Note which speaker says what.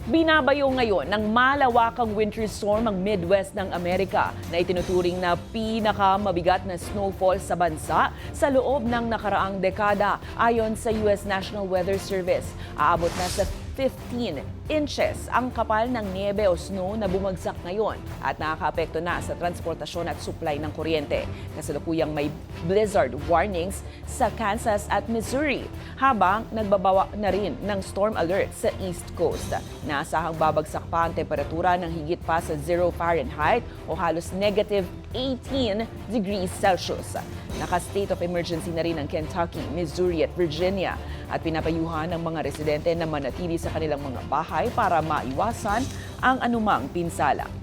Speaker 1: Binabayo ngayon ng malawakang winter storm ang Midwest ng Amerika na itinuturing na pinakamabigat na snowfall sa bansa sa loob ng nakaraang dekada ayon sa US National Weather Service. Aabot na sa 15 inches ang kapal ng niebe o snow na bumagsak ngayon at nakakaapekto na sa transportasyon at supply ng kuryente. Kasalukuyang may blizzard warnings sa Kansas at Missouri habang nagbabawa na rin ng storm alert sa East Coast. Naasahang babagsak pa ang temperatura ng higit pa sa 0 Fahrenheit o halos negative 18 degrees Celsius. Naka-state of emergency na rin ang Kentucky, Missouri at Virginia at pinapayuhan ng mga residente na manatili sa kanilang mga bahay para maiwasan ang anumang pinsala.